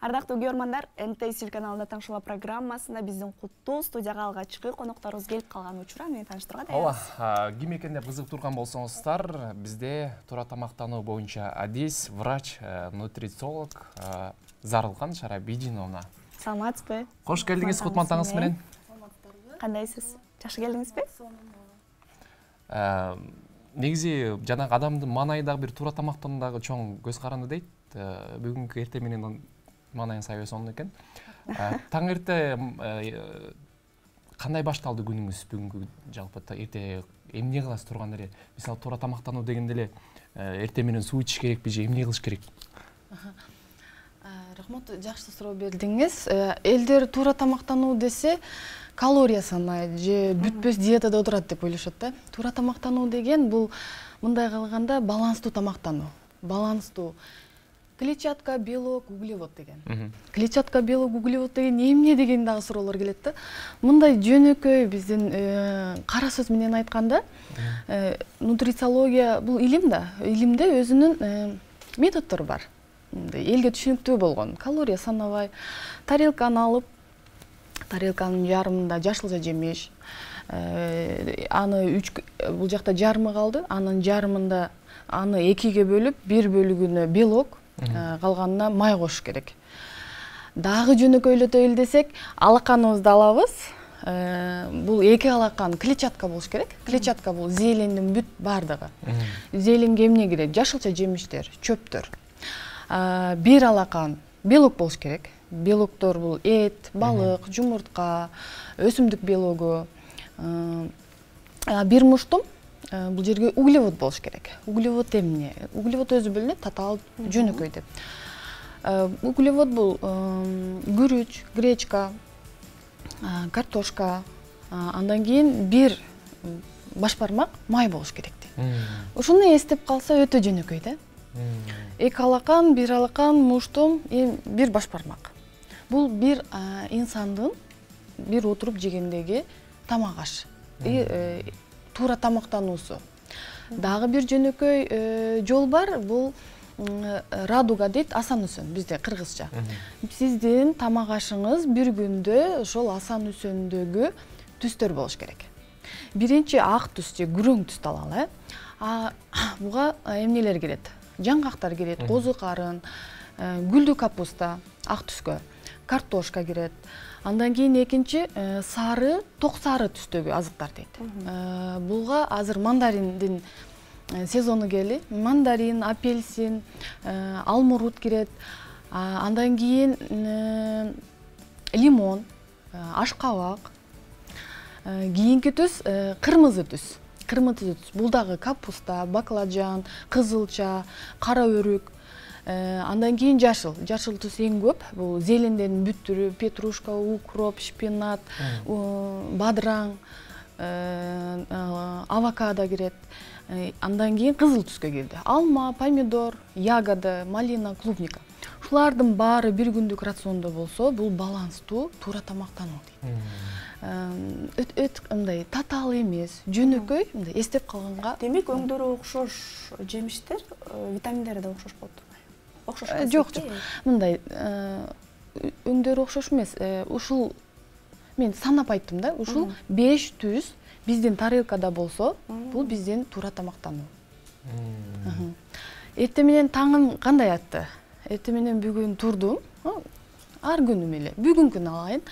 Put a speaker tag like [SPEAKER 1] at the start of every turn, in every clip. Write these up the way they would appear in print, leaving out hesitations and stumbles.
[SPEAKER 1] Ардактуу көрөрмандар, НТС телеканалында Таңшыла программасында биздин куттуу студияга алгачкы конокторубуз келип калган учур мени тааныштырууга даярбыз.
[SPEAKER 2] Ооба, ким экенин кызык турган болсоңуздар, бизде туура тамактануу боюнча адис, врач, нутрициолог Зарылган Шарабидиновна.
[SPEAKER 1] Саламатсызбы?
[SPEAKER 2] Кош келдиңиз Кутман таңыңыз менен.
[SPEAKER 1] Кандайсыз? Жакшы келдиңизби?
[SPEAKER 2] Негизи жанагы адамдын маанайдагы бир туура тамактануудагы чоң көз каранды дейт. Бүгүнкү эрте менен маанайын сайбы сонун экен. Таң эрте кандай башталды күнүңүз? Бүгүнкү жалпы эрте эмне кыласыз турганда эле? Мисалы туура тамактануу дегенде эле эрте менен суу ичиш керекпи же эмне кылыш керек?
[SPEAKER 3] Рахмат, жакшы суроо бердиңиз. Элдер туура тамактануу десе калория санайт же бүтпөс диетада отурат деп ойлошот да. Туура тамактануу деген бул мындай калганда баланстуу тамактануу. Баланстуу клетчатка, белок, углевод деген. Клетчатка, белок, углевод деген эмне деген дагы суроолор келет да. Мындай жөнөкөй биздин кара сөз менен айтканда, нутрициология бул илим да. Илимде өзүнүн методдору бар. Элге түшүнүктүү болгон. Калория санабай, тарелканы алып, тарелканын жарымында жашылча жемиш, аны бул жакта жарымы калды, анын жарымында аны экиге бөлүп, бир бөлүгүнө белок, калганына май кош керек. Дагы жөнөкөйлөтө элдесек, алаканыбызды алабыз. Бул эки алакан клетчатка болуш керек. Клетчатка бул зелендин бүт бардыгы. Зеленге эмне кирет? Жашылча жемиштер, чөптөр. Бир алакан белок болуш керек. Белоктор бул эт, балык, жумуртка, өсүмдүк белогу. Бир муштум бул жерге углевод болуш керек. Углевод эмне? Углевод өзү бөлүнөт, татаал, жөнөкөй деп. Углевод бул күрүч, гречка, картошка, андан кийин бир баш бармак май болуш керек дейт. Ушуну эстеп калса өтө жөнөкөй да. Эки алакан, бир алакан, муштум, бир баш бармак. Бул бир инсандын бир отуруп жегендеги тамак аш. Туура тамактануусу. Дагы бир жөнөкөй жол бар, бул радуга дейт, асан үсөн, бизде кыргызча. Сиздин тамак ашыңыз бир күндө ошол асан үсөндөгү түстөр болуш керек. Биринчи ак түс же күрөң түстү алалы. Буга эмнелер кирет? Жаңгактар кирет, козу карын, гүлдү капуста ак түскө, картошка кирет. Андан кийин экинчи сары, ток сары түстөгү азыктар дейт. Буга азыр мандариндин сезону кели. Мандарин, апельсин, алмурут кирет. Андан кийин лимон, ашкабак. Кийинки түс кырмызы түс. Кырмызы түс. Бул дагы капуста, баклажан, кызылча, кара өрүк. Андан кийин жашыл. Жашыл түс эң көп. Бул зеленден бүт түрү, петрушка, укроп, шпинат, бадыраң, авокадо кирет. Андан кийин кызыл түскө келди. Алма, помидор, ягода, малина, клубника. Ушулардын баары бир күндүк рациондо болсо, бул баланстуу туура тамактануу дейт. Өт мындай татаал эмес, жөнөкөй, мындай эстеп калганга.
[SPEAKER 1] Демек, өңдөрү окшош жемиштер, витаминдери да окшош болот. Окшош эмес.
[SPEAKER 3] Жок. Мындай өңдөрү окшош эмес. Ушул мен санап айттым да, ушул 5 түз биздин тарелкада болсо, бул биздин туура тамактануу. Эрте менен таңым кандай атты? Эрте менен бүгүн турдум. Ар күнүм эле. Бүгүнкүнү алайын.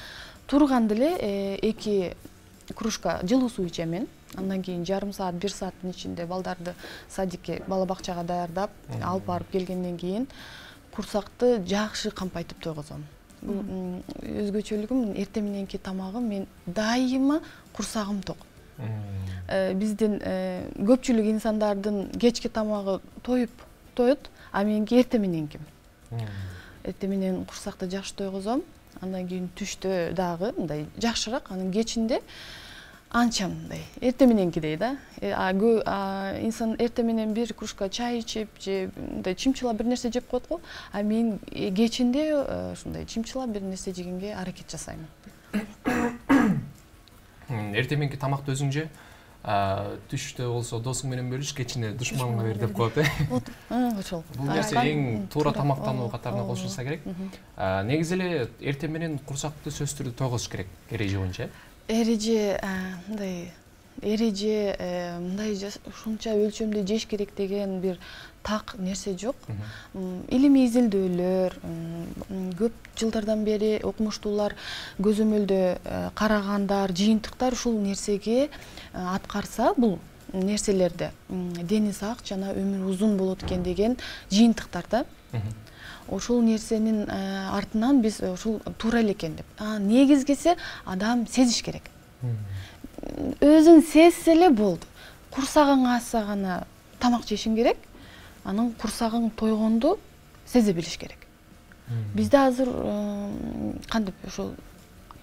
[SPEAKER 3] Турганда эле 2 кружка жылуу суу ичемин. Андан кийин жарым саат, 1 сааттын ичинде балдарды садикке, бала бакчага даярдап, алып барып келгенден кийин курсакты жакшы кампайтып тойгозом. Бул өзгөчөлүгүм, эрте мененки тамагым мен дайыма курсагым ток. Биздин көпчүлүк инсандардын кечки тамагы тоет, а меники эрте мененким. Эрте менен курсакты жакшы тойгозом, андан кийин түштө дагы мындай жакшыраак, анын кечинде анча мындай эрте мененкидей да. Инсан эрте менен бир кружка чай ичип же мындай чымчылап бир нерсе жеп коет го, а мен кечинде ушундай чымчылап бир нерсе жегенге аракет жасайм.
[SPEAKER 2] Эрте мененки тамакты өзүң же, түштө болсо досуң менен бөлүш, кечине душманга бер деп коет.
[SPEAKER 3] Ошол.
[SPEAKER 2] Бул нерсе эң туура тамактануу катарына кошулса керек. Негизи эле эртең менен курсакты сөзсүз түрдө тойгузуш керек, эреже боюнча.
[SPEAKER 3] Эреже мындай ушунча өлчөмдө жеш керек деген бир так нерсе жок. Илимий изилдөөлөр, көп жылдардан бери окумуштуулар көзөмөлдө карагандар, жыйынтыктар ушул нерсеге аткарса, бул нерселерде дени сак жана өмүр узун болот экен деген жыйынтыктар да. Ошол нерсенин артынан биз ушул туура эле экен деп. Негизгиси адам сезиш керек. Өзүн сезсе эле болду. Курсагың ачса гана тамак жешиң керек. Анын курсагың тойгонду сезе билиш керек. Бизде азыр кантип ошол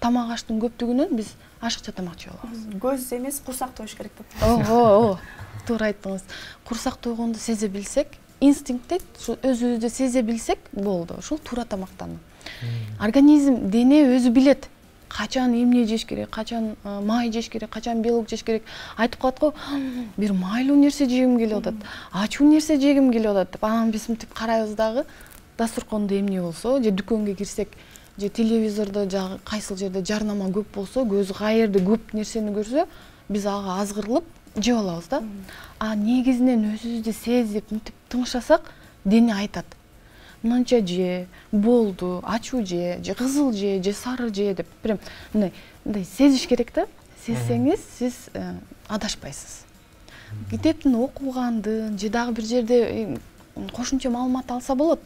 [SPEAKER 3] тамак аштын көптүгүнөн биз ашыкча тамак жеп алабыз.
[SPEAKER 1] Көз эмес, курсак тоюш керек деп.
[SPEAKER 3] Туура айттыңыз. Курсак тойгонду сезе билсек, инстинкт дейт, өзүбүздү сезе билсек болду. Ушул туура тамактануу. Организм, дене өзү билет. Качан эмне жеш керек, качан май жеш керек, качан белок жеш керек. Айтып калат го, бир майлуу нерсе жегим келип атат, ачуу нерсе жегим келип атат деп. Анан биз мынтип карайбыз дагы, дастуркондо эмне болсо, же дүкөнгө кирсек, же телевизордо жагы кайсыл жерде жарнама көп болсо, көз каерде көп нерсени көрсө, биз ага азгырылып жеп алабыз да. Негизинен өзүбүздү сезип, мынтип тыңшасак, дене айтат. Мынча же, болду, ачуу же кызыл же сары же деп прям мындай сезиш керек да. Сезсеңиз, сиз адашпайсыз. Китептин окугандын же дагы бир жерде кошумча маалымат алса болот.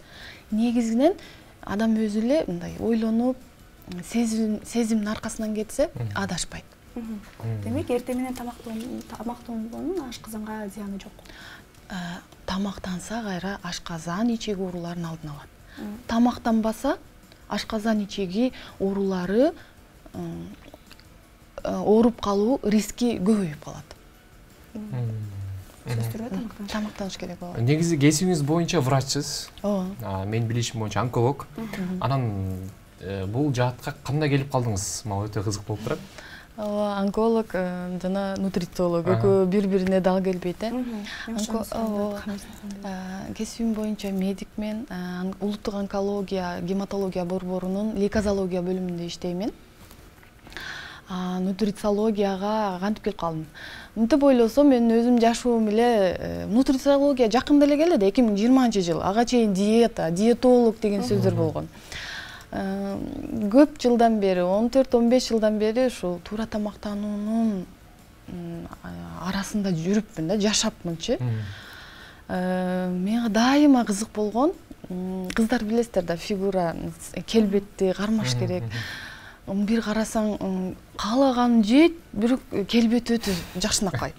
[SPEAKER 3] Негизинен адам өзү эле мындай ойлонуп, сезимдин аркасынан кетсе, адашпайт.
[SPEAKER 1] Демек, эртең менен тамактоонуунун ашказанга зыяны жок.
[SPEAKER 3] Тамактанса кайра ашказан ичеги ооруларын алдын алат. Тамактанбаса ашказан ичеги оорулары ооруп калуу риски көбөйүп калат.
[SPEAKER 1] Сөзсүз түрдө
[SPEAKER 3] тамактаныш керек болот.
[SPEAKER 2] Негизи кесибиңиз боюнча врачсыз. Мен билишим боюнча онколог. Анан бул жаатка кандай келип калдыңыз? Мага өтө кызык болуп турат.
[SPEAKER 3] Онколог жана нутрициолог экөө бири-бирине дал келбейт. Кесибим боюнча медикмен, улуттук онкология, гематология борборунун лейкозология бөлүмүндө иштеймин. Нутрициологияга кантип келип калдым? Мынтип ойлосом, мен өзүм жашоом эле нутрициология жакында эле келди, 2020-жыл. Ага чейин диета, диетолог деген сөздөр болгон. Көп жылдан бери, 14-15 жылдан бери ушул туура тамактануунун арасында жүрүпмүн да, жашапмынчы. Менга дайыма кызык болгон. Кыздар билесиздер да, фигура, келбетти кармаш керек. Бир карасаң, каалаганын жейт, бирок келбети өтө жакшынакай.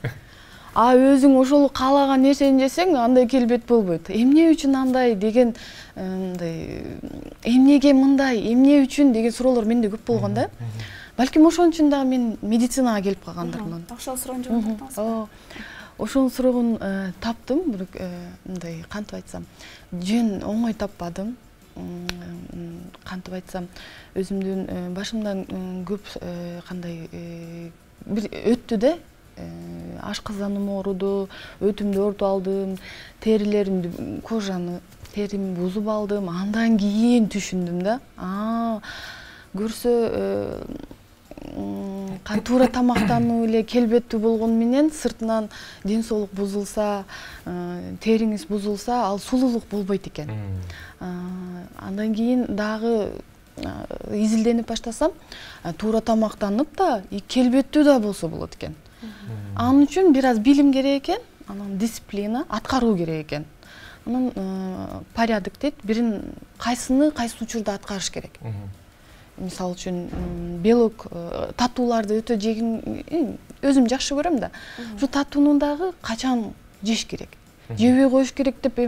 [SPEAKER 3] Өзүң ошол каалаган нерсени жесең, андай келбет болбойт. Эмне үчүн андай деген, эмнеге мындай, эмне үчүн деген суроолор менде көп болгон да. Балким ошон үчүн дагы мен медицинага келип калгандырмын.
[SPEAKER 1] Ошол суроонун жообун таптыңызбы?
[SPEAKER 3] Ошол суроогун таптым, бирок мындай кантип айтсам, жөн оңой таппадым. Кантип айтсам, өзүмдүн башымдан көп кандай бир өттү да. Ашказаным ооруду, өтүмдү оорутуп алдым, терилеримди, кожаны, терими бузуп алдым. Андан кийин түшүндүм да. Көрсө туура тамактануу эле келбеттүү болгону менен сыртынан ден соолук бузулса, териңиз бузулса, ал сулуулук болбойт экен. Андан кийин дагы изилденип баштасам, туура тамактанып да, келбеттүү да болсо болот экен. Анын үчүн бир аз билим керек экен, анан дисциплина, аткаруу керек экен. Анан порядок дейт, бирин кайсы учурда аткарыш керек. Мисалы үчүн белок, татууларды өтө жегим, өзүм жакшы көрөм да. Ушу татууну дагы качан жеш керек. Жебей коюш керек деп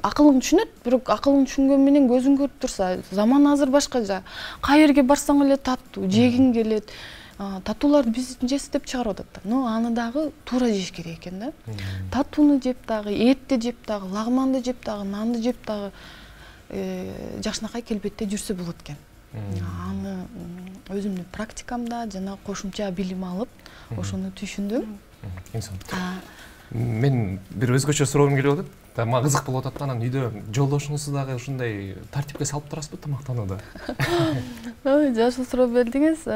[SPEAKER 3] акылың түшүнөт, бирок акылың түшүнгөн менен көзүң көрүп турса, заман азыр башкача. Кай жерге барсаң эле таттуу, жегиң келет. Татууларды биз жес деп чыгарып атат. Но аны дагы туура жеш керек экен да. Татууну жеп дагы, этти жеп дагы, лагманды жеп дагы, нанды жеп дагы жакшынакай келбетте жүрсө болот экен. Аны өзүмдүн практикамда жана кошумча билим алып, ошону түшүндүм.
[SPEAKER 2] Эң сонун. Мен бир өзгөчө суроогум келип атат. Мага кызык болуп атат. Анан үйдө жолдошуңузду дагы ушундай тартипке салып турасызбы тамактанууда?
[SPEAKER 3] Жакшы суроо бердиңиз.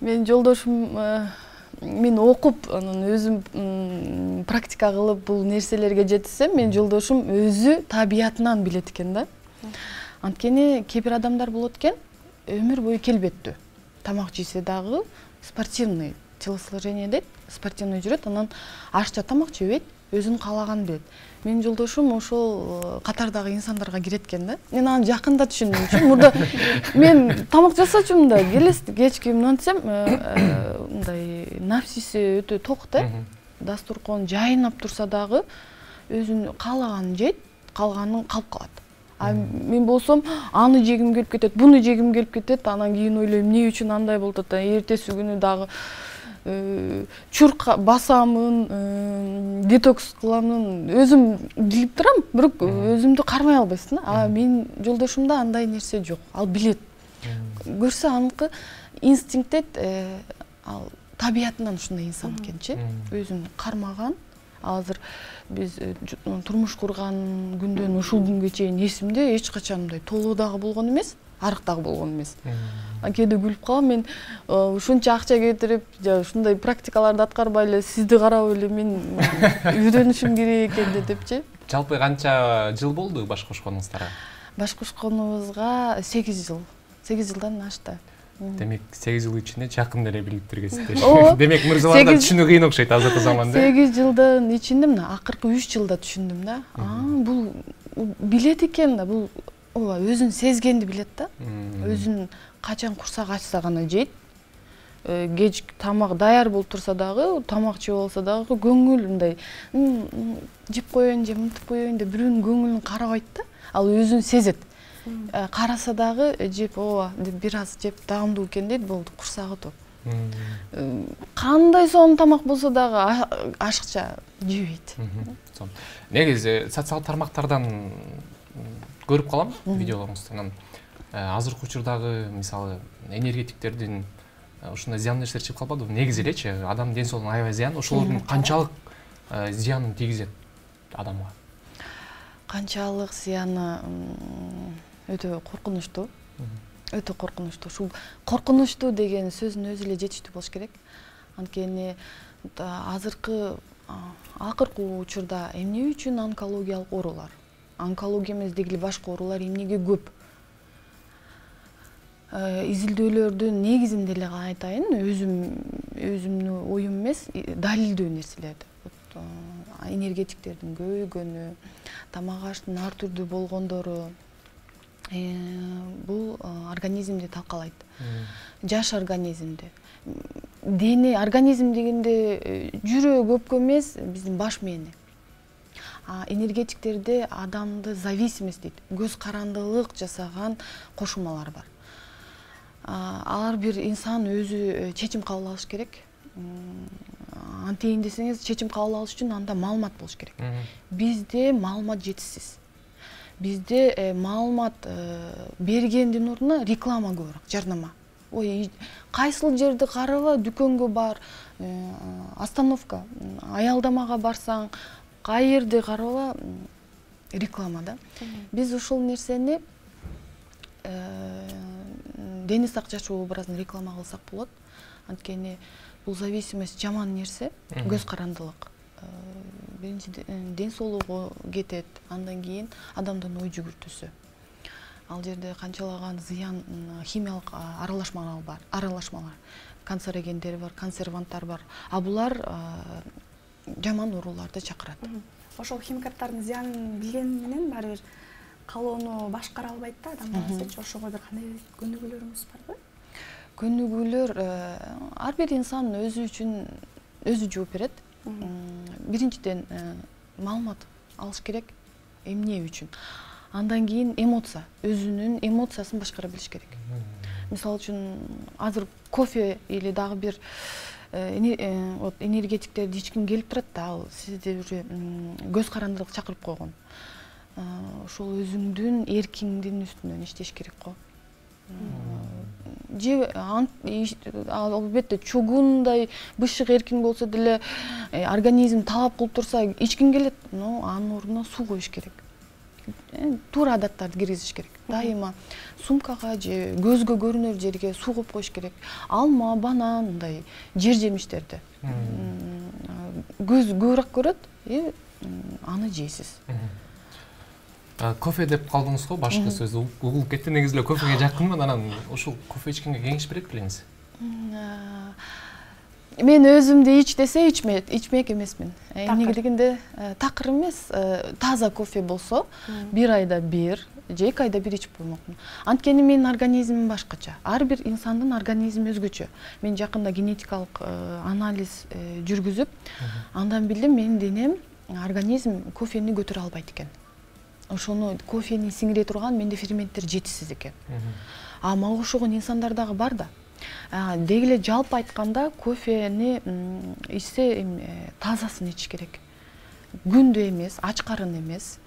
[SPEAKER 3] Мен жолдошум мен окуп, анан өзүм практика кылып бул нерселерге жетсем, мен жолдошум өзү табиятынан билет экен да. Анткени кээ бир адамдар болот экен, өмүр бою келбеттүү. Тамак жесе дагы спортивный телосложение дейт, спортивный жүрөт, анан ашча тамак жебейт, өзүн каалаган берет. Менин жолдошум ошол катардагы инсандарга кирет экен да. Мен аны жакында түшүндүм. Мурда мен тамак жасачумун да, кечки мынтсем, мындай нафсиси өтө ток да. Дастуркон жайнап турса дагы өзүн каалаганын жейт, калганын калып калат. Мен болсом аны жегим келип кетет, буну жегим келип кетет, анан кийин ойлойм, эмне үчүн андай болуп атат, эртеси күнү дагы чурк басамын, детокс кыламын, өзүм билип турам, бирок өзүмдү кармай албайсың. Менин жолдошумда андай нерсе жок. Ал билет. Көрсө аныкы инстинкт дейт, ал табиятынан ушундай инсан экенчи, өзүн кармаган. Азыр биз турмуш курган күндөн ушул күнгө чейин эсимде эч качан мындай толуу дагы болгон эмес, арык дагы болгон эмес. Кээде күлүп калам, мен ушунча акча кетирип, ушундай практикаларды аткарбай эле сизди карап эле мен үйрөнүшүм керек экен депчи.
[SPEAKER 2] Жалпы канча жыл болду баш кошконуңуздарга?
[SPEAKER 3] Баш кошконубузга 8 жыл. 8 жылдан ашты.
[SPEAKER 2] Демек 8 жыл ичинде жакын эле билип бергенсиздер. Демек мырзаларда түшүнүү кыйын окшойт азыркы заманда.
[SPEAKER 3] 8 жылдын ичинде мына акыркы 3 жылда түшүндүм да. Бул билет экен да, бул ооба өзүн сезгенди билет да. Өзүн качан курсак ачса гана жейт. Кеч тамак даяр болуп турса дагы, тамак жеп алса дагы көңүл мындай жеп коеюн же мынтип коеюн деп бирөөнүн көңүлүн карабайт да. Ал өзүн сезет. Караса дагы жеп, ооба деп бир аз жеп даамдуу экен дейт, болду, курсагы топ. Кандай сонун тамак болсо дагы ашыкча жебейт.
[SPEAKER 2] Негизи социалдык тармактардан көрүп калам видеолоруңузду. Азыркы учурдагы мисалы энергетиктердин ушундай зыян нерселер чыгып калбадыбы? Негизи элечи адам ден соолугуна аябай зыян, ошолордун канчалык зыянын тийгизет адамга?
[SPEAKER 3] Канчалык зыяны өтө коркунучтуу. Өтө коркунучтуу. Ушул коркунучтуу деген сөздүн өзү эле жетиштүү болуш керек. Анткени азыркы акыркы учурда эмне үчүн онкологиялык оорулар, онкология эмес дегиле башка оорулар эмнеге көп? Изилдөөлөрдүн негизинде эле айтайын, өзүмдүн оюм эмес, далилдөө нерселерди. Энергетиктердин көбөйгөнү, тамак аштын ар түрдүү болгондору бул организмди талкалайт. Жаш организмди. Дене организм дегенде жүрөк, өпкө эмес, биздин баш мээни. Энергетиктерде адамды зависимость дейт. Көз карандылык жасаган кошулмалар бар. Ар бир инсан өзү чечим кабыл алыш керек. Антейин десеңиз, чечим кабыл алыш үчүн анда маалымат болуш керек. Бизде маалымат жетишсиз. Бизде маалымат бергендин ордуна реклама көбүрөөк, жарнама. Ой, кайсыл жерди караба, дүкөнгө бар, остановка, аялдамага барсаң, кай жерди караба, реклама да. Биз ушул нерсени дени сак жашоо образын реклама кылсак болот. Анткени бул зависимость жаман нерсе, көз карандылык. Биринчиден ден соолугу кетет, андан кийин адамдын ой жүгүртүүсү. Ал жерде канчалаган зыян химиялык аралашмалар, канцерогендер бар, консерванттар бар. Булар жаман ооруларды чакырат.
[SPEAKER 1] Ошол химикаттардын зыянын билгени менен баары бир калоону башкара албайт да адамдар. Ошого бир кандай көнүгүүлөрүңүз барбы?
[SPEAKER 3] Көнүгүүлөр ар бир инсан өзү үчүн өзү жооп берет. Биринчиден маалымат алыш керек, эмне үчүн. Андан кийин эмоция, өзүнүн эмоциясын башкара билиш керек. Мисалы үчүн азыр кофе или дагы бир энергетиктерди ичким келип турат да, ал сизде уже көз карандылык чакырып койгон. Ошол өзүңдүн эркиңдин үстүнөн иштеш керек го. же албетте чогундай бышык эркин болсо деле организм талап кылып турса ичкин келет, но анын ордуна суу коюш керек. Туура адаттарды киргизиш керек. Дайыма сумкага же көзгө көрүнөр жерге суу коюп коюш керек. Алма, банан, мындай жер жемиштерди. Көз көбүрөөк көрөт, аны жейсиз.
[SPEAKER 2] Кофе деп калдыңыз го, башка сөз угулуп кетти. Негизи эле кофеге жакынмын, анан ушул кофе ичкенге кеңеш берет белеңиз?
[SPEAKER 3] Мен өзүмдү ич десе ичмек эмесмин. Негилигинде такыр эмес, таза кофе болсо, бир айда бир же 2 айда бир ичип коймокмун. Анткени менин организмим башкача. Ар бир инсандын организми өзгөчө. Мен жакында генетикалык анализ жүргүзүп, андан билдим менин денем, организм кофени көтөрө албайт экен. Ошону кофени сиңире турган менде ферменттер жетишсиз экен. Мага окшогон инсандар дагы бар да. Деги эле жалпы айтканда кофени ичсе тазасын ичиш керек. Күндө эмес, ач карын эмес.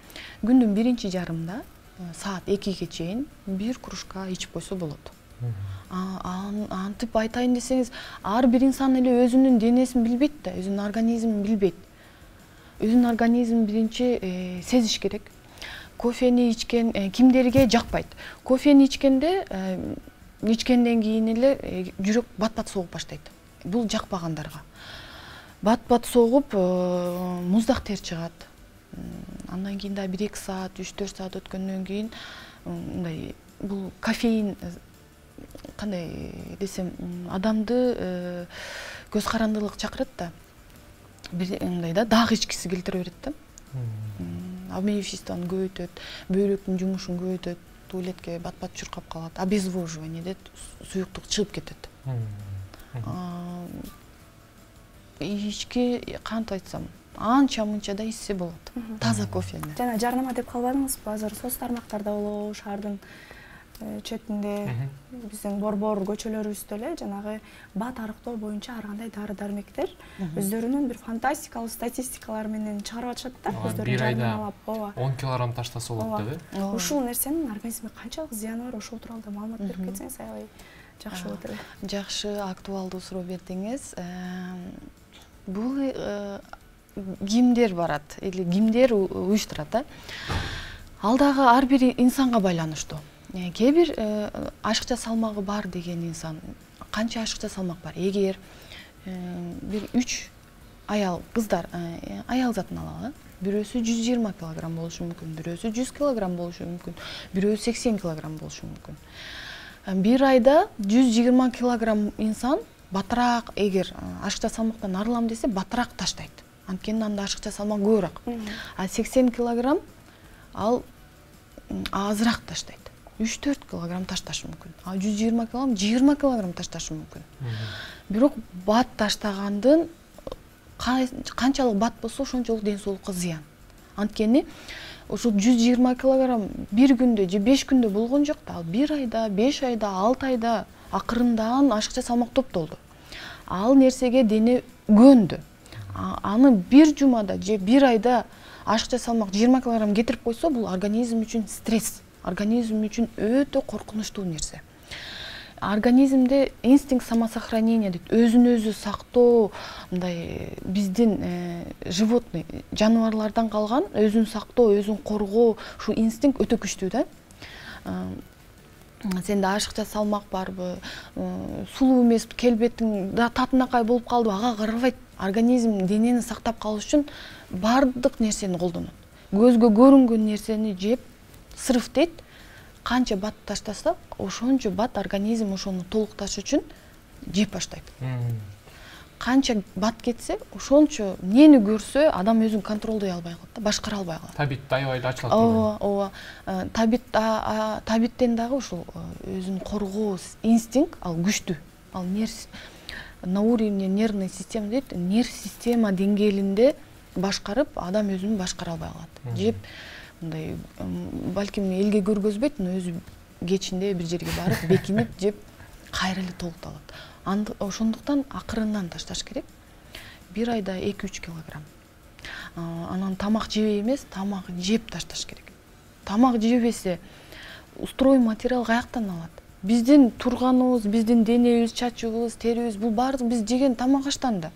[SPEAKER 3] Күндүн биринчи жарымда саат 2ге чейин бир кружка ичип койсо болот. Антип айтайын десеңиз, ар бир инсан эле өзүнүн денесин билбейт да, өзүнүн организмин билбейт. Өзүнүн организмин биринчи сезиш керек. Кофени ичкен кимдерге жакпайт. Кофени ичкенден кийин эле жүрөк бат-бат согуп баштайт. Бул жакпагандарга. Бат-бат согуп, муздак тер чыгат. Андан кийин да 1-2 саат, 3-4 саат өткөндөн кийин мындай бул кофеин кандай десем, адамды көз карандылык чакырат да. Бир мындай да дагы ичкиси келтире берет да. Обменивчествону көбөйтөт, бөйрөктүн жумушун көбөйтөт, туалетке бат-бат чуркап калат, обезвоживание дейт, суюктук чыгып кетет. Ички кантип айтсам, анча-мынча да ичсе болот. Таза кофени.
[SPEAKER 1] Жана жарнама деп калбадыңызбы? Азыр соц тармактарда болобу, шаардын четинде биздин борбор көчөлөрүбүздө эле жанагы бат арыктоо боюнча ар кандай дары-дармектер өздөрүнүн бир фантастикалык статистикалар менен чыгарып атышат да.
[SPEAKER 2] Өздөрүнүн жарнамалап, 10 килограмм таштаса болот деп.
[SPEAKER 1] Ушул нерсенин организмге канчалык зыяны бар, ошол тууралуу да маалымат берип кетсеңиз аябай жакшы болот эле.
[SPEAKER 3] Жакшы, актуалдуу суроо бердиңиз. Бул кимдер барат или кимдер уюштурат да? Ал дагы ар бир инсанга байланыштуу. Кээ бир ашыкча салмагы бар деген инсан, канча ашыкча салмак бар? Эгер бир 3 аял, кыздар, аял затын алалы. Бирөөсү 120 килограмм болушу мүмкүн, бирөөсү 100 килограмм болушу мүмкүн, бирөө 80 килограмм болушу мүмкүн. Бир айда 120 килограмм инсан батыраак, эгер ашыкча салмактан арылам десе, батыраак таштайт. Анткени анда ашыкча салмак көбүрөөк. 80 килограмм ал азыраак таштайт. 3-4 килограмм ташташы мүмкүн. 120 килограмм 20 килограмм ташташы мүмкүн. Бирок бат таштагандын канчалык бат болсо ошончолук ден соолукка зыян. Анткени ошол 120 килограмм бир күндө же 5 күндө болгон жок да, ал 1 айда, 5 айда, 6 айда акырындан ашыкча салмак топтолду. Ал нерсеге дене көндү. Аны бир жумада же бир айда ашыкча салмак 20 килограмм кетирип койсо, бул организм үчүн стресс. Организм үчүн өтө коркунучтуу нерсе. Организмде инстинкт самосохранения дейт, өзүн өзү сактоо, мындай биздин животный, жаныбарлардан калган өзүн сактоо, өзүн коргоо, ушул инстинкт өтө күчтүү да. Сенде ашыкча салмак барбы, сулуу эмес, келбетиң татынакай болуп калдыбы, ага карабайт. Организм денени сактап калыш үчүн бардык нерсени колдонот. Көзгө көрүнгөн нерсени жеп, сырыф дейт. Канча бат таштаса, ошончо бат организм ошону толукташ үчүн жеп баштайт. Канча бат кетсе, ошончо нени көрсө, адам өзүн контролдой албай калат, башкара албай калат.
[SPEAKER 2] Табит аябай ачылат.
[SPEAKER 3] Ооба. Табиттен дагы ушул өзүн коргоо инстинкт ал күчтүү. Ал на уровне нервной системы дейт, нерв система деңгээлинде башкарып, адам өзүн башкара албай калат. Жеп мындай балким элге көргөзбөйт, но өзү кечинде бир жерге барып, бекинип жеп кайра эле толукталат. Ошондуктан акырындан ташташ керек. Бир айда 2-3 килограмм. Анан тамак жебей эмес, тамак жеп ташташ керек. Тамак жебесе, строй материал каяктан алат? биздин турганыбыз, биздин денебиз, чачыбыз, терибиз бул баары биз жеген тамак аштан да.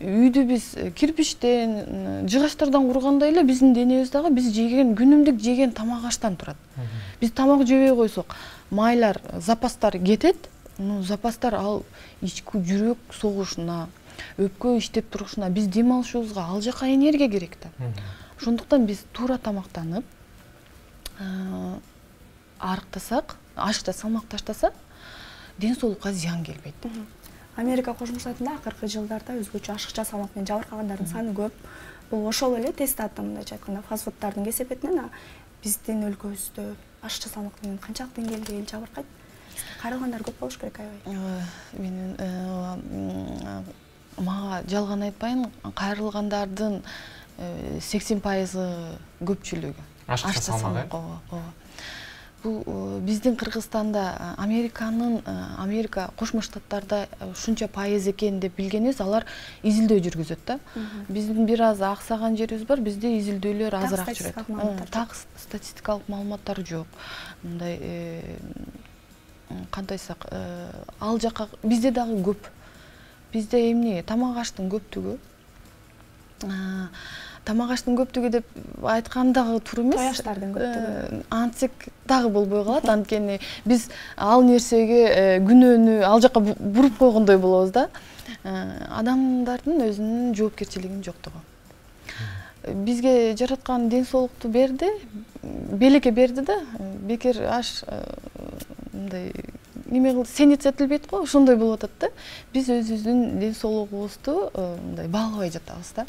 [SPEAKER 3] Үйдү биз кирпичтен, жыгачтардан кургандай эле биздин денебиз дагы биз жеген күнүмдүк жеген тамак аштан турат. Биз тамак жебей койсок, майлар, запастар кетет. Запастар ал ички жүрөк согушуна, өпкө иштеп турушуна, биз дем алышыбызга ал жака энергия керек да. Ошондуктан биз туура тамактанып, арыктасак, ашыкта салмак таштасак, ден соолукка зыян келбейт.
[SPEAKER 1] Америка Кошмо Штатында акыркы жылдарда өзгөчө ашыкча салмак менен жабыркагандардын саны көп. Бул ошол эле тестаттын мындайча айтканда фастфудтардын кесепетинен биздин өлкөбүздө ашыкча салмак менен канчалык деңгээлде эл жабыркайт? Кайрылгандар көп болуш керек аябай.
[SPEAKER 3] Менин мага жалган айтпайын, кайрылгандардын 80% көпчүлүгү
[SPEAKER 2] ашыкча салмак.
[SPEAKER 3] Бул биздин Кыргызстанда Америка Кошмо Штаттарда ушунча пайыз экен деп билгенибиз, алар изилдөө жүргүзөт да. Биздин бир аз аксаган жерибиз бар, бизде изилдөөлөр азыраак жүрөт. Так статистикалык маалыматтар жок. Мындай кантайсак, ал жака бизде дагы көп. Бизде эмне тамак аштын көптүгү. Тамак аштын көптүгү деп айткан дагы туура эмес.
[SPEAKER 1] Той аштардын көптүгү.
[SPEAKER 3] Антсек дагы болбой калат. Анткени биз ал нерсеге күнөөнү ал жака буруп койгондой болобуз да. Адамдардын өзүнүн жоопкерчилигинин жоктугу. Бизге жараткан ден соолукту берди, белекке берди да, бекер аш мындай неме кылды, сенет этилбейт го, ошондой болуп атат да. Биз өзүбүздүн ден соолугубузду мындай баалабай жатабыз да.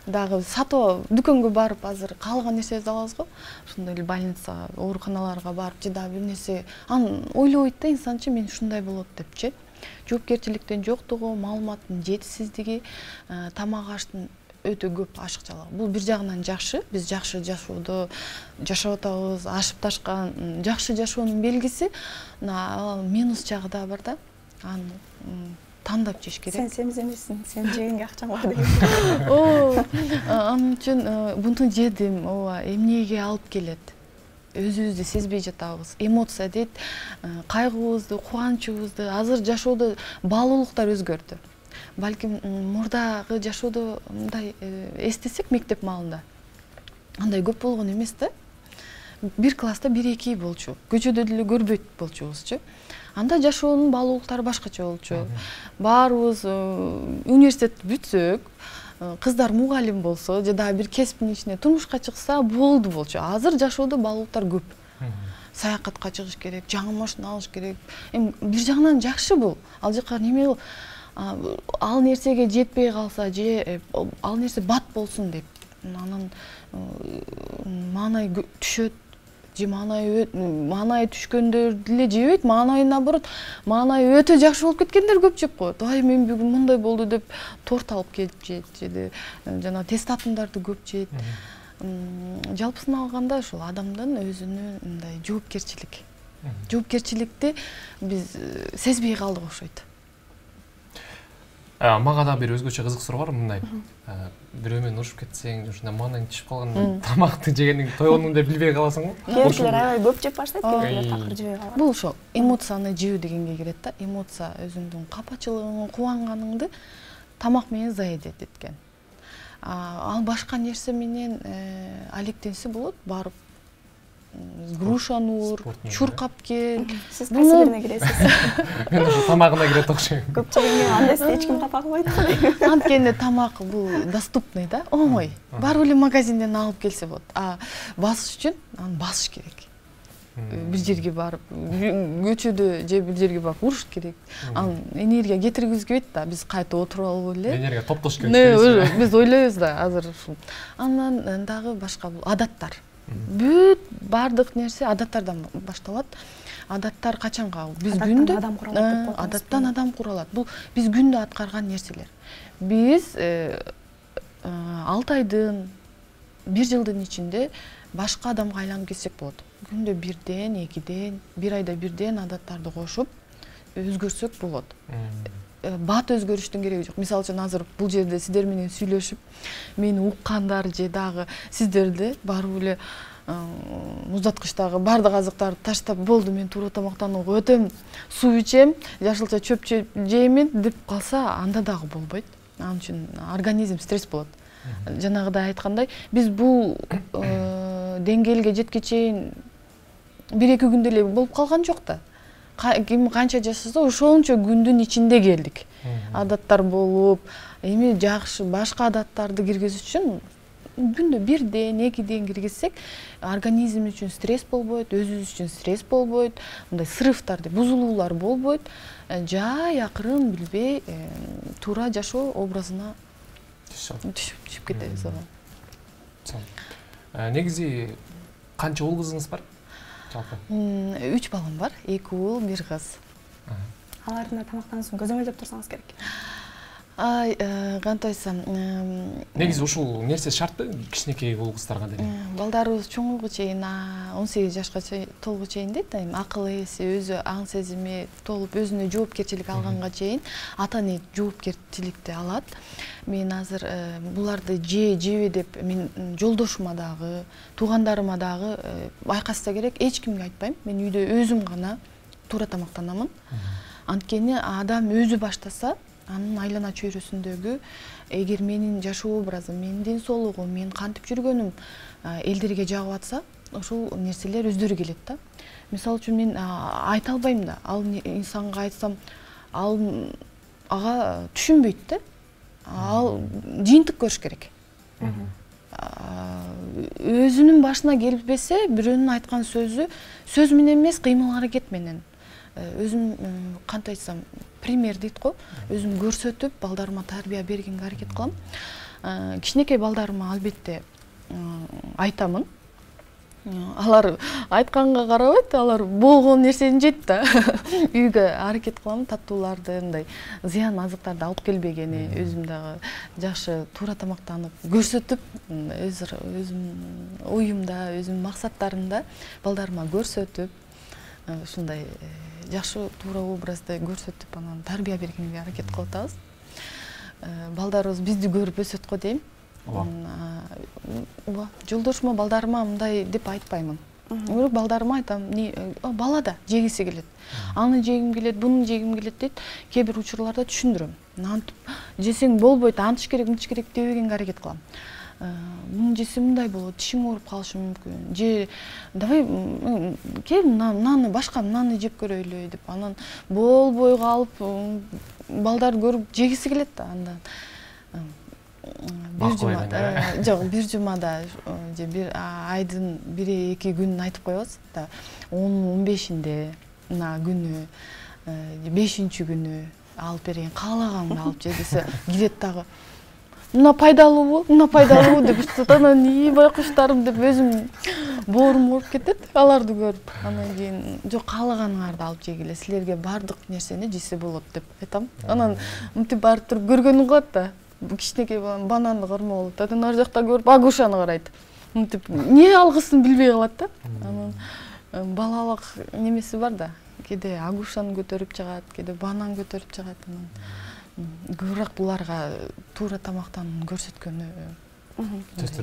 [SPEAKER 3] Дагы сатып дүкөнгө барып азыр каалаган нерсебизди алабыз го. Ошондой эле больницага, ооруканаларга барып же дагы бир нерсе аны ойлобойт да инсанчы, мен ушундай болот депчи. Жоопкерчиликтин жоктугу, маалыматтын жетишсиздиги, тамак аштын өтө көп ашыкчалыгы. Бул бир жагынан жакшы, биз жакшы жашоодо жашап атабыз, ашып ташкан жакшы жашоонун белгиси. Минус жагы да бар да. Аны тандап жеш керек.
[SPEAKER 1] Сен семиз эмессиң, сен жегенге акчаң бар деген.
[SPEAKER 3] Анын үчүн буну жедим, ооба, эмнеге алып келет? Өзүбүздү сезбей жатабыз. Эмоция дейт, кайгыбызды, кубанычыбызды, азыр жашоодо баалуулуктар өзгөрдү. Балким мурдагы жашоодо мындай эстесек мектеп маалында андай көп болгон эмес да. Бир класста 1-2 болчу. Көчөдө деле көрбөйт болчубузчу. Анда жашоонун баалуулуктары башкача болчу. Баарыбыз университет бүтсөк, кыздар мугалим болсо, же дагы бир кесиптин ичине турмушка чыкса болду болчу. Азыр жашоодо баалуулуктар көп. Саякатка чыгыш керек, жаңы машина алыш керек. Бир жагынан жакшы бул. Ал жака неме ал нерсеге жетпей калса же ал нерсе бат болсун деп анан маанай түшөт же маанай түшкөндөр деле жебейт, маанай наоборот маанай өтө жакшы болуп кеткендер көп жеп коет. Ай мен бүгүн мындай болду деп торт алып келип жейт же жана тест атымдарды көп жейт. Жалпысын алганда ушул адамдын өзүнүн мындай жоопкерчиликти биз сезбей калдык окшойт.
[SPEAKER 2] Мага да бир өзгөчө кызык суроо бар, мындай. Бирөө менен урушуп кетсең, ушундай маанаң түшүп калганда тамакты жегениң тойгонун деп билбей каласың го.
[SPEAKER 1] Кээбиркилер аябай көп жеп баштайт, кээбиркилер такыр жебей калат.
[SPEAKER 3] Бул ошо эмоцияны жөө дегенге кирет да. Эмоция өзүңдүн капачылыгың, кубанганыңды тамак менен заедет эткен. Ал башка нерсе менен алектенсе болот, барып грушаны ур, чуркап кел.
[SPEAKER 1] Сиз кайсы бирине киресиз?
[SPEAKER 2] Мен ушу тамагына кирет окшойм.
[SPEAKER 1] Көп жегенге андайсыз эч ким капа кылбайт го.
[SPEAKER 3] Анткени тамак бул доступный да, оңой. Барып эле магазинден алып келсе болот. Басыш үчүн аны басыш керек. Бир жерге барып, көчөдө же бир жерге барып уруш керек. Анын энергия кетиргизбейт да, биз кайта отуруп алып эле.
[SPEAKER 2] Энергия топтош керек.
[SPEAKER 3] Биз ойлойбуз да азыр ушул. Андан дагы башка бул адаттар. Бүт бардык нерсе адаттардан башталат. Адаттар качанга? Биз күндө адаттан адам куралат. Бул биз күндө аткарган нерселер. Биз 6 айдын, 1 жылдын ичинде башка адамга айланып кетсек болот. Күндө 1ден, 2ден, 1 айда 1ден адаттарды кошуп өзгөрсөк болот. Бат өзгөрүштүн кереги жок. Мисалы үчүн азыр бул жерде сиздер менен сүйлөшүп, мени уккандар же дагы сиздерде барып эле муздаткычтагы бардык азыктарды таштап болду мен туура тамактанууга өтөм, суу ичем, жашылча чөп жеймин деп калса анда дагы болбойт. Ал үчүн организм стресс болот. Жанагыдай айткандай, биз бул деңгээлге жеткенче чейин 1-2 күндө эле болуп калган жок да. Ким канча жашаса ошончо күндүн ичинде келдик. Адаттар болуп, эми жакшы башка адаттарды киргизиш үчүн күндө 1ден 2ден киргизсек, организм үчүн стресс болбойт, өзүбүз үчүн стресс болбойт, мындай срывтар деп бузулуулар болбойт. Жай акырын билбей туура жашоо образына түшүп кетебиз.
[SPEAKER 2] Негизи канча уул кызыңыз бар?
[SPEAKER 3] 3 балам бар, 2 уул, 1 кыз.
[SPEAKER 1] Алардын тамактануусун көзөмөлдөп турсаңыз керек.
[SPEAKER 3] Кантип айтсам,
[SPEAKER 2] негизи ушул нерсе шартпы кичинекей уул кыздарга деле?
[SPEAKER 3] Балдарыбыз чоңойго чейин 18 жашка толгу чейин дейт, акыл эси, өзү аң сезими толуп, өзүнө жоопкерчилик алганга чейин ата-эне жоопкерчиликти алат. Мен азыр буларды жеби деп мен жолдошума дагы, туугандарыма дагы байкаса керек, эч кимге айтпайм. Мен үйдө өзүм гана туура тамактанамын. Анткени адам өзү баштаса, анын айлана чөйрөсүндөгү эгер менин жашоо образым, менин ден соолугум, мен кантип жүргөнүм элдерге жагып атса, ошол нерселер өздөрү келет да. Мисалы үчүн мен айта албайм да. Ал инсанга айтсам, ал ага түшүнбөйт да. Ал жыйынтык көрүш керек. Өзүнүн башына келбесе, бирөөнүн айткан сөз менен эмес, кыймыл аракет менен. Өзүм кантип айтсам, пример дейт го, өзүм көрсөтүп, балдарыма тарбия бергенге аракет кылам. Кичинекей балдарыма албетте айтамын. Алар айтканга карабайт, алар болгон нерсени жейт да. Үйгө аракет кылам, таттууларды, мындай зыян азыктарды алып келбегени, өзүм дагы жакшы туура тамактанып, көрсөтүп, өзүм оюмда, өзүм максаттарымда балдарыма көрсөтүп, ушундай жакшы туура образды көрсөтүп, анан тарбия бергенге аракет кылып атабыз. Балдарыбыз бизди көрүп өсөт го дейм. Жолдошума, балдарыма мындай деп айтпаймын. Бирок балдарыма айтам, бала да жегиси келет. Аны жегим келет, буну жегим келет дейт. Кээ бир учурларда түшүндүрөм. Антип жесең болбойт, антыш керек, мынтыш керек дебегенге аракет кылам. Муну жесе мындай болот, тишиң ооруп калышы мүмкүн. Же давай кел наны башка наны жеп көрөйлү деп анан болбой калып балдар көрүп жегиси келет да андан. Бир жумада же бир айдын 1-2 күнүн айтып коебуз да. 10-15-инде мына күнү, 5-чи күнү алып берген, каалаганыңды алып же десе кирет дагы. Мына пайдалуу деп анан байкуштарым деп өзүм боорум ооруп кетет аларды көрүп. Анан кийин жок, каалаганыңарды алып жегиле, силерге бардык нерсени жесе болот деп айтам. Анан мынтип барып туруп көргөнүн кылат да. Кичинекей балам бананды кармалып, анан ар жакта көрүп агушаны карайт. Мынтип эмне алгысын билбей калат да. Анан балалык немеси бар да. Кээде агушаны көтөрүп чыгат, кээде банан көтөрүп чыгат. Анан көбүрөөк буларга туура тамактанууну көрсөткөнү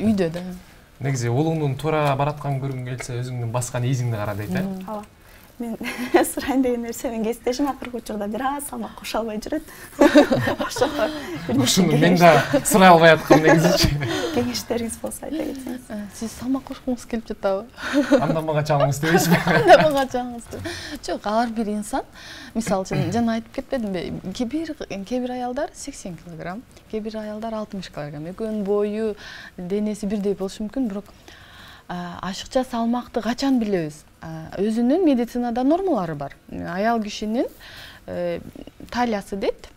[SPEAKER 3] үйдө да.
[SPEAKER 2] Негизи уулуңдун туура баратканын көргүң келсе, өзүңдүн баскан изиңди кара дейт, э?
[SPEAKER 1] Ооба. Мен сурайын деген нерсенин кесиптешим акыркы учурда бир аз салмак кошо албай жүрөт.
[SPEAKER 2] Ошону мен да сурай албай аткам негизичи.
[SPEAKER 1] Кеңештериңиз болсо айта кетсеңиз.
[SPEAKER 3] Сиз салмак кошкуңуз келип жатабы?
[SPEAKER 2] Андан мага чалыңыз дебейсизби?
[SPEAKER 3] Андан мага чалыңыз деп. Жок, алар бир инсан. Мисалы үчүн жана айтып кетпедимби? Кээ бир аялдар 80 кг, кээ бир аялдар 60 кг. Экөөнүн бою, денеси бирдей болушу мүмкүн, бирок ашыкча салмакты качан билебиз? Өзүнүн медицинада нормалары бар. Аял кишинин талиясы дейт.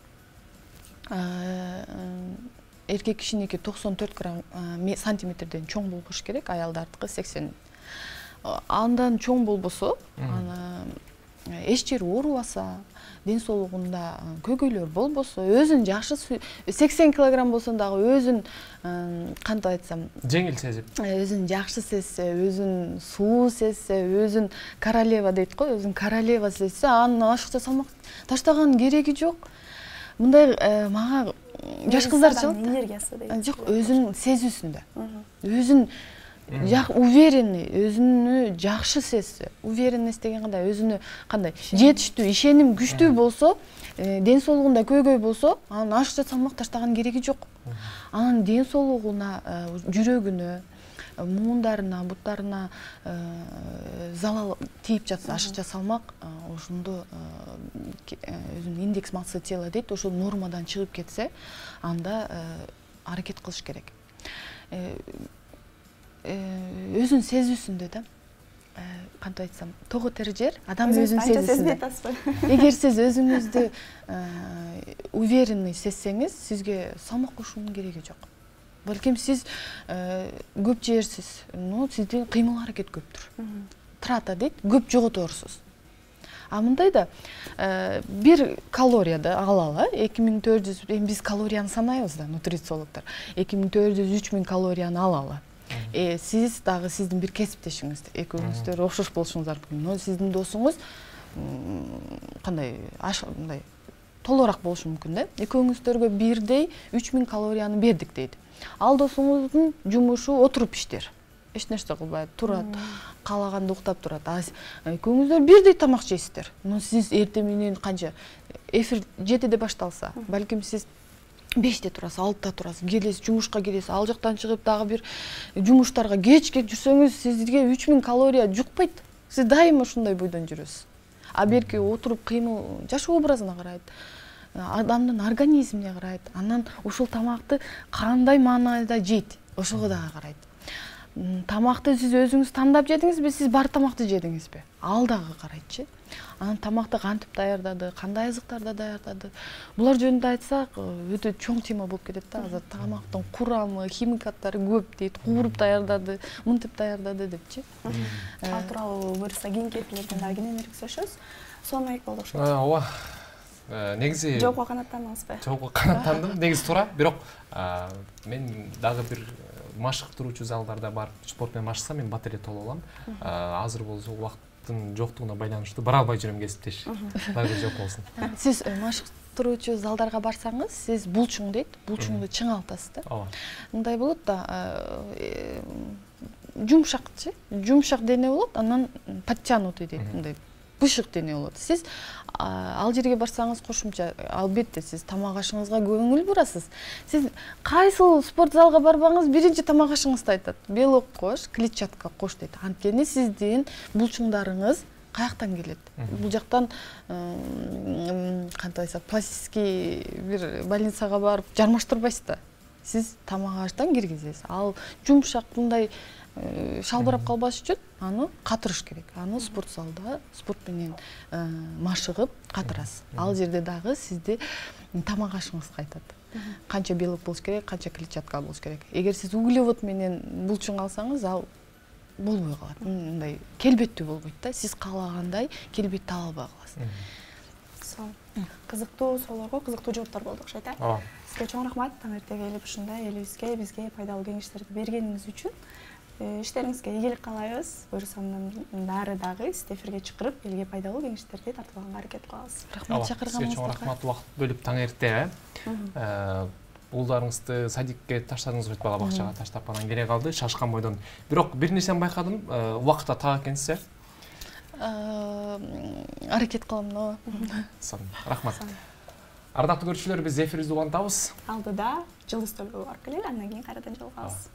[SPEAKER 3] Эркек кишиники 94 сантиметрден чоң болуш керек, аялдардыкы 80. Андан чоң болбосо, эч жери оорубаса, ден соолугунда көйгөйлөр болбосо, өзүн жакшы 80 кг болсо дагы өзүн кантип айтсам,
[SPEAKER 2] жеңил сезип,
[SPEAKER 3] өзүн жакшы сезсе, өзүн суу сезсе, өзүн королева дейт го, өзүн королева сезсе, анын ашыкча салмак таштаганын кереги жок. Мындай мага жаш кыздар чыгат.
[SPEAKER 1] Энергиясы дейт.
[SPEAKER 3] Жок, өзүн сезүүсүндө. Өзүн уверенный, өзүнү жакшы сезсе, уверенность деген кандай, өзүнө кандай жетиштүү, ишеним күчтүү болсо, ден соолугунда көйгөй болсо, анан ашыкча салмак таштаган кереги жок. Анын ден соолугуна, жүрөгүнө, муундарына, буттарына залал тийип жатса, ашыкча салмак, ошондо өзүнүн индекс массы тела дейт, ошол нормадан чыгып кетсе, анда аракет кылыш керек. Өзүн сезүүсүндө да, кантип айтсам, того тери жер, адам өзүн сезүүсүндө. Эгер сиз өзүңүздү уверенный сезсеңиз, сизге салмак кошуунун кереги жок. Балким сиз көп жээрсиз, сиздин кыймыл аракет көптүр. Трата дейт, көп жоготорсуз. А мындайда бир калорияда алалы, 2400, биз калорияны санайбыз да, нутрициологдор. 2400-3000 калорияны алалы. Сиз дагы сиздин бир кесиптешиңиз, экөөңүздөр окшош болушуңуздар мүмкүн. Но сиздин досуңуз кандай мындай толураак болушу мүмкүн да. Экөөңүздөргө бирдей 3000 калорияны бердик дейт. Ал досуңуздун жумушу отуруп иштер. Эч нерсе кылбайт, турат, каалаганда уктап турат. Экөөңүздөр бирдей тамак жейсиздер. Но сиз эртең менен канча эфир 7-де башталса, балким сиз 5-те турасыз, 6-та турасыз, келесиз, жумушка келесиз, ал жактан чыгып дагы бир жумуштарга кечке жүрсөңүз, сизге 3000 калория жукпайт. Сиз дайыма ушундай бойдон жүрөсүз. А берки отуруп кыймыл, жашоо образына карайт, адамдын организмине карайт, анан ушул тамакты кандай маанайда жейт, ошого дагы карайт. Тамакты сиз өзүңүз тандап жедиңизби, сиз бар тамакты жедиңизби? Ал дагы карайтчы. Анан тамакты кантип даярдады, кандай азыктарда даярдады. Булар жөнүндө айтсак, өтө чоң тема болуп кетет да. Азыр тамактын курамы, химикаттары көп дейт, кууруп даярдады, мынтип даярдады депчи.
[SPEAKER 1] Ал тууралуу буюрса кийинки эфирлерден дагы кенен сүйлөшөбүз. Сонун маек болду окшойт.
[SPEAKER 2] Ооба. Негизи
[SPEAKER 1] жоокко канаттандыңызбы?
[SPEAKER 2] Жоокко канаттандым. Негизи туура, бирок мен дагы бир машыктыруучу залдарда барып спорт менен машыксам, мен батарея толуп алам. Азыр болсо убакыттын жоктугуна байланыштуу бара албай жүрөм кесиптеш. Дагы жок болсун.
[SPEAKER 3] Сиз машыктыруучу залдарга барсаңыз, сиз булчуң дейт, булчуңду чыңалтасыз да.
[SPEAKER 2] Ооба.
[SPEAKER 3] Мындай болот да, жумшакчы, жумшак дене болот, анан подтянутый дейт, мындай бышык дене болот. Сиз ал жерге барсаңыз кошумча, албетте сиз тамак ашыңызга көңүл бурасыз. Сиз кайсыл спорт залга барбаңыз, биринчи тамак ашыңызды айтат. Белок кош, клетчатка кош дейт. Анткени сиздин булчуңдарыңыз каяктан келет? Бул жактан кантип айтсак, пластический бир больницага барып жармаштырбайсыз да. Сиз тамак аштан киргизесиз. Ал жумшак мындай шалбырап калбаш үчүн аны катырыш керек. Аны спорт залда спорт менен машыгып катырасыз. Ал жерде дагы сизди тамак ашыңызга айтат. Канча белок болуш керек, канча клетчатка болуш керек. Эгер сиз углевод менен булчуң алсаңыз, ал болбой калат. Мындай келбеттүү болбойт да. Сиз каалагандай келбетти ала албай каласыз.
[SPEAKER 1] Кызыктуу суроолорго кызыктуу жооптор болду окшойт, э?
[SPEAKER 3] Ооба.
[SPEAKER 1] Сизге чоң рахмат, таңертең келип ушундай элибизге, бизге пайдалуу кеңештерди бергениңиз үчүн. Иштериңизге ийгилик каалайбыз. Буюрса андан баары дагы сизди эфирге чакырып, элге пайдалуу кеңештерди тартып алганга аракет кылабыз.
[SPEAKER 3] Рахмат чакырганыңызга.
[SPEAKER 2] Сизге чоң рахмат, убакыт бөлүп таңертең, уулдарыңызды садикке таштадыңыз го, бала бакчага таштап анан келе калды, шашкан бойдон. Бирок бир нерсени байкадым, убакытта так экенсиз.
[SPEAKER 3] Аракет кылам, но.
[SPEAKER 2] Рахмат. Ардактуу көрүүчүлөр, биз эфирибизди улантабыз.
[SPEAKER 1] Алдыда жылдыз төлөө бар келели, андан кийин кайрадан жолугабыз.